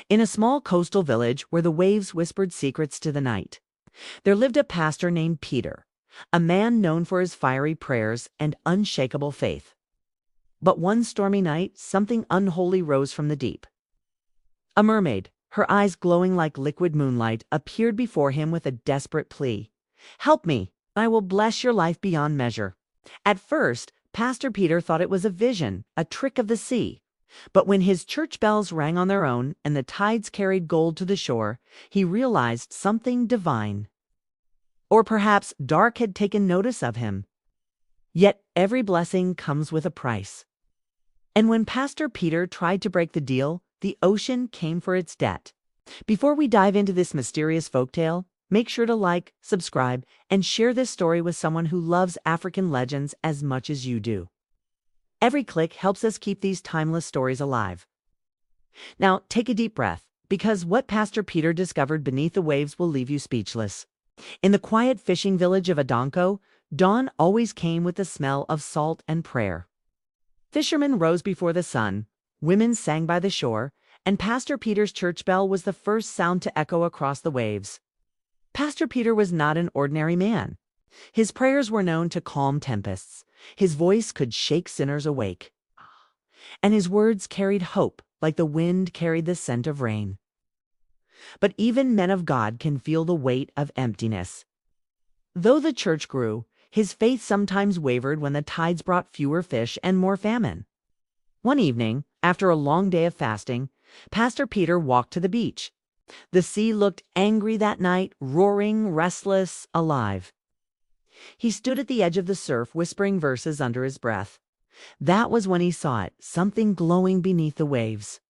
In a small coastal village where the waves whispered secrets to the night, there lived a pastor named Peter, a man known for his fiery prayers and unshakable faith. But one stormy night, something unholy rose from the deep. A mermaid, her eyes glowing like liquid moonlight, appeared before him with a desperate plea. "Help me, and I will bless your life beyond measure." At first, Pastor Peter thought it was a vision, a trick of the sea. But when his church bells rang on their own and the tides carried gold to the shore, he realized something divine. Or perhaps dark had taken notice of him. Yet every blessing comes with a price. And when Pastor Peter tried to break the deal, the ocean came for its debt. Before we dive into this mysterious folktale, make sure to like, subscribe, and share this story with someone who loves African legends as much as you do. Every click helps us keep these timeless stories alive. Now, take a deep breath, because what Pastor Peter discovered beneath the waves will leave you speechless. In the quiet fishing village of Adonko, dawn always came with the smell of salt and prayer. Fishermen rose before the sun, women sang by the shore, and Pastor Peter's church bell was the first sound to echo across the waves. Pastor Peter was not an ordinary man. His prayers were known to calm tempests. His voice could shake sinners awake. And his words carried hope like the wind carried the scent of rain. But even men of God can feel the weight of emptiness. Though the church grew, his faith sometimes wavered when the tides brought fewer fish and more famine. One evening, after a long day of fasting, Pastor Peter walked to the beach. The sea looked angry that night, roaring, restless, alive. He stood at the edge of the surf, whispering verses under his breath. That was when he saw it, something glowing beneath the waves.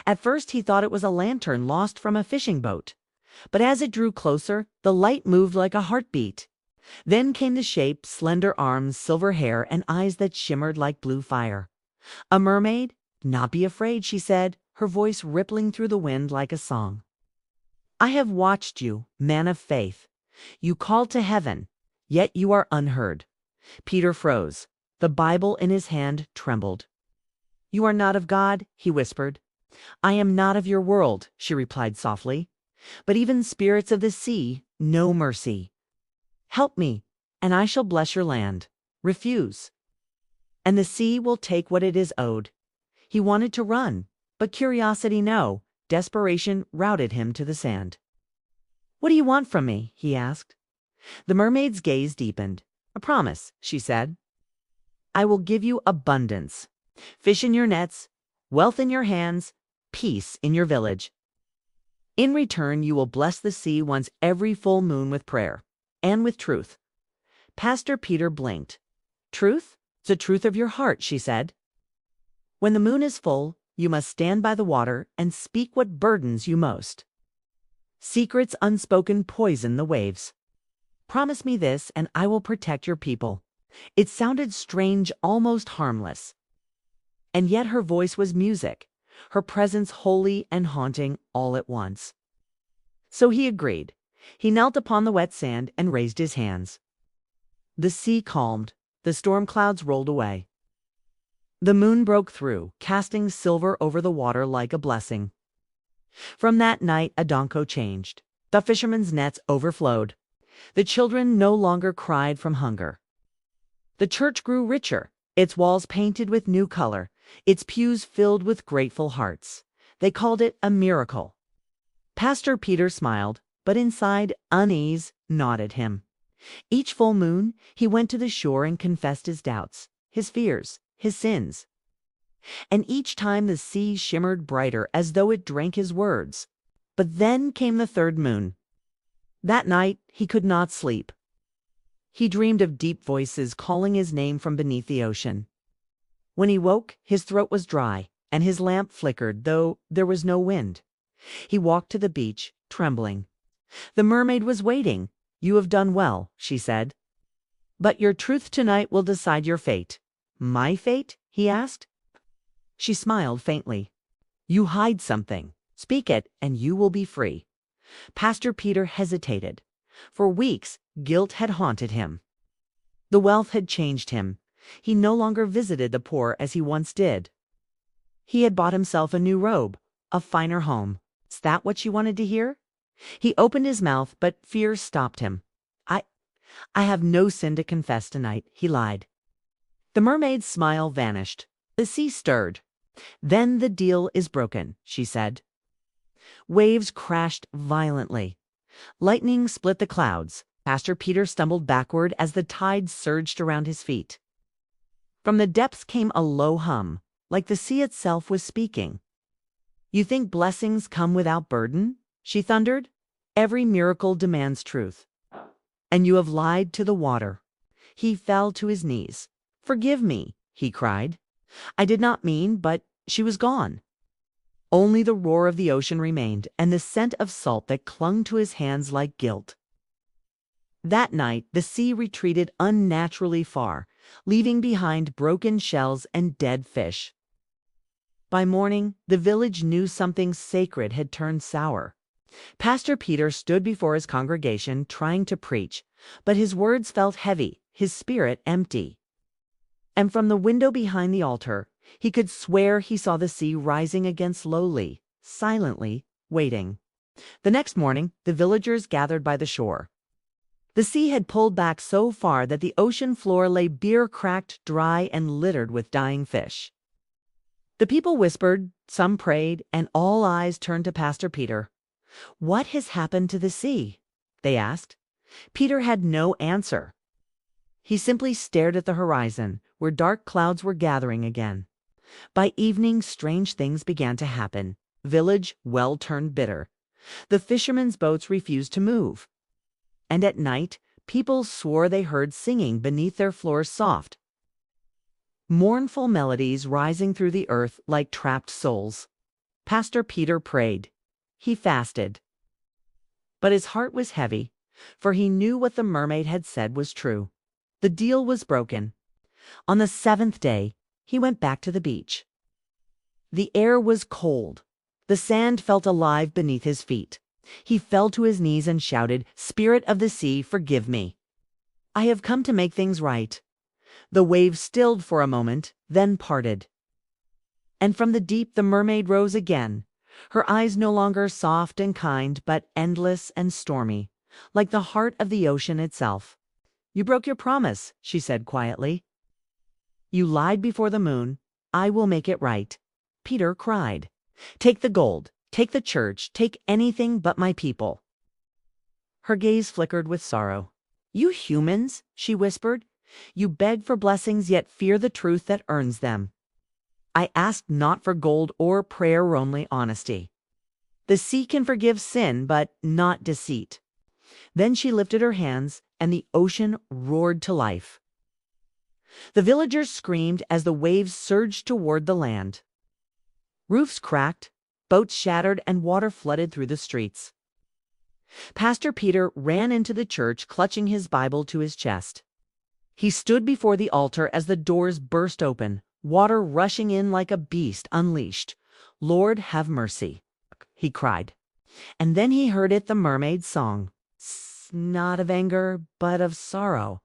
At first he thought it was a lantern lost from a fishing boat. But as it drew closer, the light moved like a heartbeat. Then came the shape, slender arms, silver hair, and eyes that shimmered like blue fire. A mermaid? "Not be afraid," she said, her voice rippling through the wind like a song. "I have watched you, man of faith. You called to heaven, yet you are unheard." Peter froze. The Bible in his hand trembled. "You are not of God," he whispered. "I am not of your world," she replied softly. "But even spirits of the sea know mercy. Help me, and I shall bless your land. Refuse, and the sea will take what it is owed." He wanted to run, but curiosity no. Desperation routed him to the sand. "What do you want from me?" he asked. The mermaid's gaze deepened. "A promise," she said. "I will give you abundance. Fish in your nets, wealth in your hands, peace in your village. In return, you will bless the sea once every full moon with prayer and with truth." Pastor Peter blinked. "Truth? The truth of your heart," she said. "When the moon is full, you must stand by the water and speak what burdens you most. Secrets unspoken poison the waves. Promise me this, and I will protect your people." It sounded strange, almost harmless. And yet her voice was music, her presence holy and haunting all at once. So he agreed. He knelt upon the wet sand and raised his hands. The sea calmed, the storm clouds rolled away. The moon broke through, casting silver over the water like a blessing. From that night, Adonko changed. The fishermen's nets overflowed. The children no longer cried from hunger. The church grew richer, its walls painted with new color, its pews filled with grateful hearts. They called it a miracle. Pastor Peter smiled, but inside, unease gnawed him. Each full moon, he went to the shore and confessed his doubts, his fears, his sins. And each time the sea shimmered brighter as though it drank his words. But then came the third moon. That night he could not sleep. He dreamed of deep voices calling his name from beneath the ocean. When he woke, his throat was dry, and his lamp flickered, though there was no wind. He walked to the beach, trembling. The mermaid was waiting. "You have done well," she said. "But your truth tonight will decide your fate." "My fate?" he asked. She smiled faintly. "You hide something. Speak it, and you will be free." Pastor Peter hesitated. For weeks, guilt had haunted him. The wealth had changed him. He no longer visited the poor as he once did. He had bought himself a new robe, a finer home. Is that what you wanted to hear? He opened his mouth, but fear stopped him. I I have no sin to confess tonight, he lied. The mermaid's smile vanished. The sea stirred. Then the deal is broken, she said. Waves crashed violently. Lightning split the clouds. Pastor Peter stumbled backward as the tide surged around his feet. From the depths came a low hum, like the sea itself was speaking. You think blessings come without burden? She thundered. Every miracle demands truth. And you have lied to the water. He fell to his knees. Forgive me, he cried. I did not mean, but she was gone. Only the roar of the ocean remained, and the scent of salt that clung to his hands like guilt. That night, the sea retreated unnaturally far, leaving behind broken shells and dead fish. By morning, the village knew something sacred had turned sour. Pastor Peter stood before his congregation trying to preach, but his words felt heavy, his spirit empty. And from the window behind the altar, he could swear he saw the sea rising again slowly, silently, waiting. The next morning, the villagers gathered by the shore. The sea had pulled back so far that the ocean floor lay beer-cracked, dry, and littered with dying fish. The people whispered, some prayed, and all eyes turned to Pastor Peter. What has happened to the sea? They asked. Peter had no answer. He simply stared at the horizon, where dark clouds were gathering again. By evening, strange things began to happen. Village well turned bitter. The fishermen's boats refused to move. And at night, people swore they heard singing beneath their floors soft. Mournful melodies rising through the earth like trapped souls. Pastor Peter prayed. He fasted. But his heart was heavy, for he knew what the mermaid had said was true. The deal was broken. On the 7th day, he went back to the beach. The air was cold. The sand felt alive beneath his feet. He fell to his knees and shouted, Spirit of the sea, forgive me. I have come to make things right. The waves stilled for a moment, then parted. And from the deep the mermaid rose again, her eyes no longer soft and kind, but endless and stormy, like the heart of the ocean itself. You broke your promise, she said quietly. You lied before the moon. I will make it right. Peter cried. Take the gold, take the church, take anything but my people. Her gaze flickered with sorrow. You humans, she whispered, you beg for blessings yet fear the truth that earns them. I asked not for gold or prayer or only honesty. The sea can forgive sin, but not deceit. Then she lifted her hands, and the ocean roared to life. The villagers screamed as the waves surged toward the land. Roofs cracked, boats shattered, and water flooded through the streets. Pastor Peter ran into the church, clutching his Bible to his chest. He stood before the altar as the doors burst open, water rushing in like a beast unleashed. Lord, have mercy, he cried. And then he heard it, the mermaid's song. Not of anger, but of sorrow.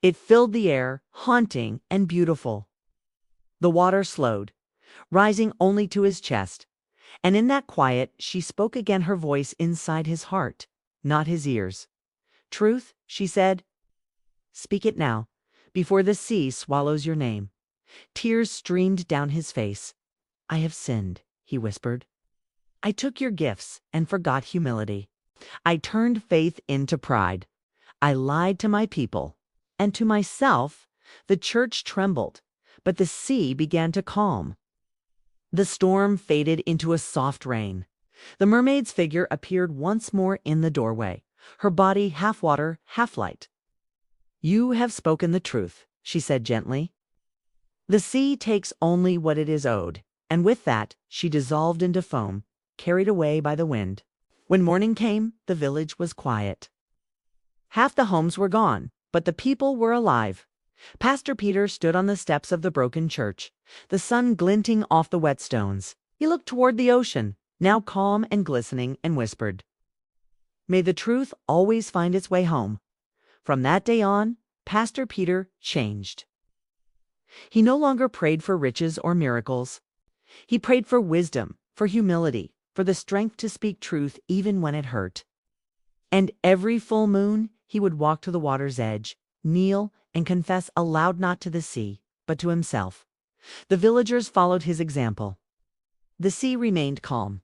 It filled the air, haunting and beautiful. The water slowed, rising only to his chest. And in that quiet, she spoke again, her voice inside his heart, not his ears. Truth, she said. Speak it now, before the sea swallows your name. Tears streamed down his face. I have sinned, he whispered. I took your gifts and forgot humility. I turned faith into pride. I lied to my people. And to myself, the church trembled, but the sea began to calm. The storm faded into a soft rain. The mermaid's figure appeared once more in the doorway, her body half water, half light. You have spoken the truth, she said gently. The sea takes only what it is owed, and with that she dissolved into foam, carried away by the wind. When morning came, the village was quiet. Half the homes were gone, but the people were alive. Pastor Peter stood on the steps of the broken church, the sun glinting off the wet stones. He looked toward the ocean, now calm and glistening, and whispered, May the truth always find its way home. From that day on, Pastor Peter changed. He no longer prayed for riches or miracles. He prayed for wisdom, for humility, for the strength to speak truth even when it hurt. And every full moon, he would walk to the water's edge, kneel, and confess aloud not to the sea, but to himself. The villagers followed his example. The sea remained calm.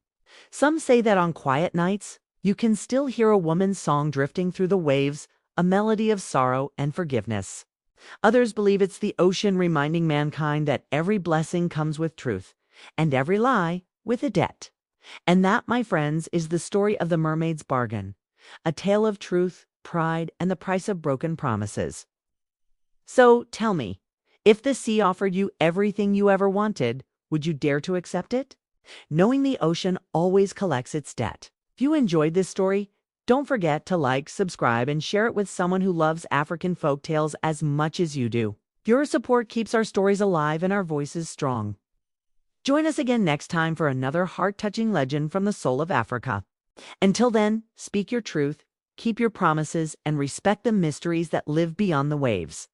Some say that on quiet nights, you can still hear a woman's song drifting through the waves, a melody of sorrow and forgiveness. Others believe it's the ocean reminding mankind that every blessing comes with truth, and every lie with a debt. And that, my friends, is the story of the mermaid's bargain, a tale of truth, pride, and the price of broken promises. So tell me, if the sea offered you everything you ever wanted, would you dare to accept it? Knowing the ocean always collects its debt. If you enjoyed this story, don't forget to like, subscribe, and share it with someone who loves African folk tales as much as you do. Your support keeps our stories alive and our voices strong. Join us again next time for another heart-touching legend from the soul of Africa. Until then, speak your truth, keep your promises, and respect the mysteries that live beyond the waves.